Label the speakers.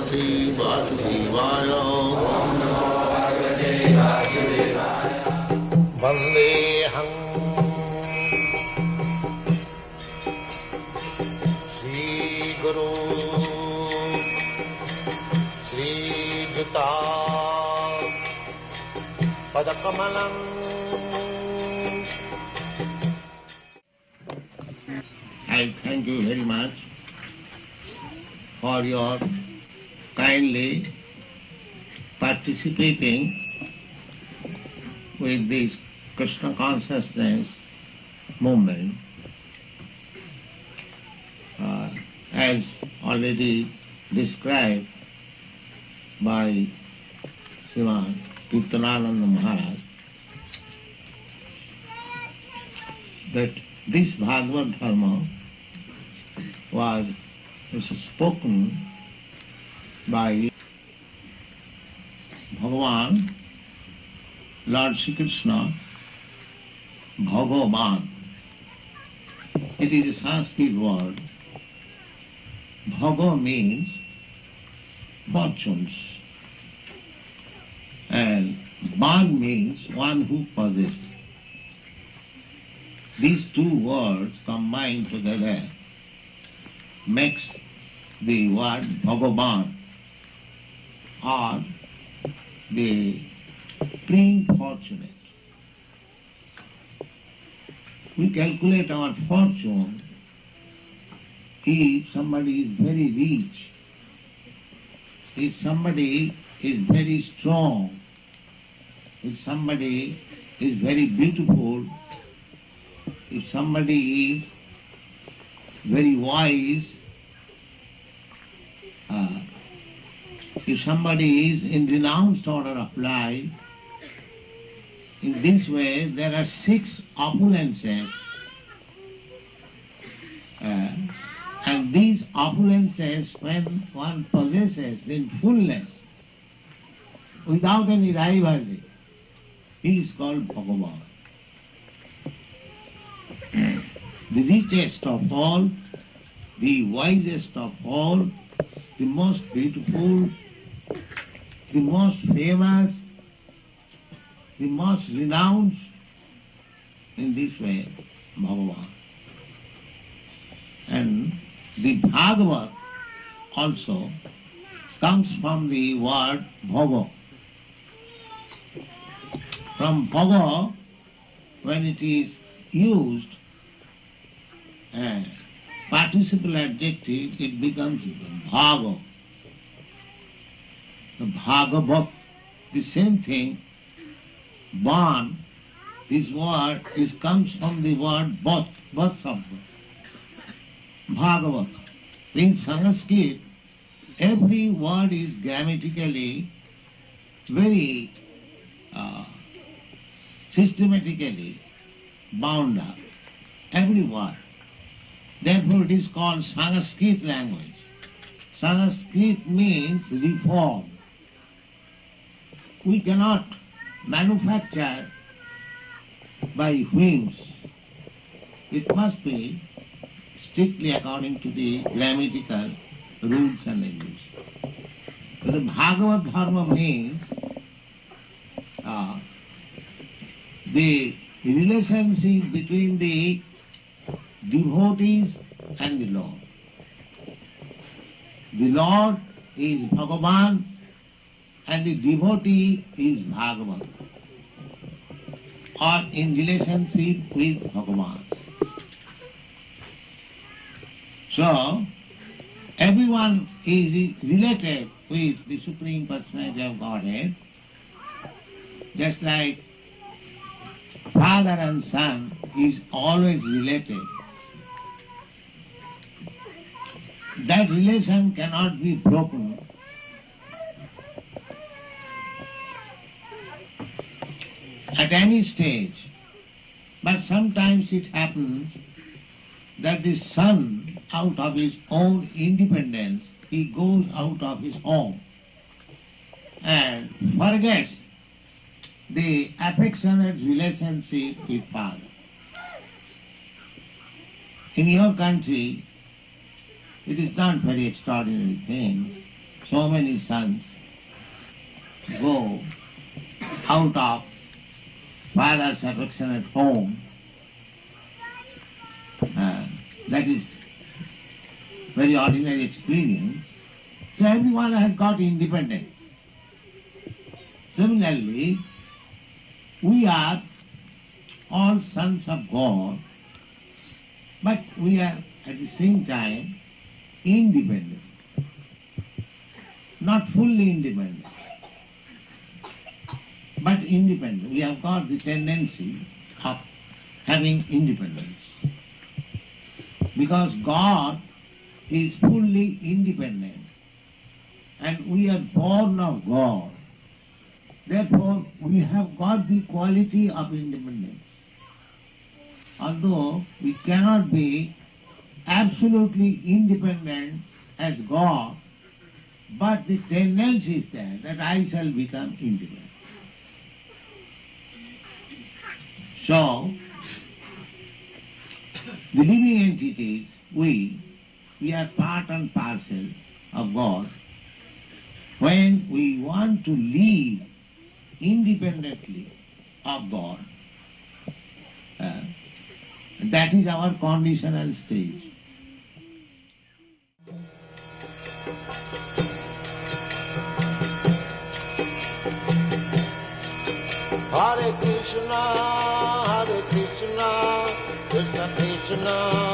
Speaker 1: Bhagavate Vasudevaya. Vandeham Shri Guru Shri Juta Padakamalam. I thank you very much for your kindly participating with this Krishna consciousness movement. As already described by Sriman Kirtanananda Maharaj, that this Bhagavad Dharma was spoken by Bhagavan, Lord Shri Krishna, Bhagavan. It is a Sanskrit word. Bhaga means fortunes, and Ban means one who possesses. These two words combined together makes the word Bhagavan, or the supreme fortunate. We calculate our fortune if somebody is very rich, if somebody is very strong, if somebody is very beautiful, if somebody is very wise, if somebody is in renounced order of life. In this way there are 6 opulences, and these opulences, when one possesses in fullness, without any rivalry, he is called Bhagavan. The richest of all, the wisest of all, the most beautiful, the most famous, the most renowned, in this way, Bhagavan. And the Bhagavad also comes from the word Bhava. From Bhava, when it is used, participle adjective, it becomes Bhava. The Bhagavat, the same thing. Ban, this word comes from the word Bhat Sabha. Bhagavat. In Sanskrit, every word is grammatically very systematically bound up. Every word. Therefore it is called Sanskrit language. Sanskrit means reform. We cannot manufacture by whims. It must be strictly according to the grammatical rules and regulations. So the Bhagavad Dharma means the relationship between the devotees and the Lord. The Lord is Bhagavan and the devotee is Bhagavan, or in relationship with Bhagavan. So, everyone is related with the Supreme Personality of Godhead, just like father and son is always related. That relation cannot be broken. At any stage. But sometimes it happens that the son, out of his own independence, he goes out of his home and forgets the affectionate relationship with father. In your country, it is not very extraordinary thing. so many sons go out of father's affectionate home. That is very ordinary experience. So everyone has got independence. Similarly, we are all sons of God, but we are at the same time independent. Not fully independent, but independent. We have got the tendency of having independence. Because God is fully independent and we are born of God. Therefore, we have got the quality of independence. Although we cannot be absolutely independent as God, but the tendency is there that I shall become independent. So, the living entities, we are part and parcel of God. When we want to live independently of God, that is our conditional stage.
Speaker 2: Hare Krishna, Krishna Krishna,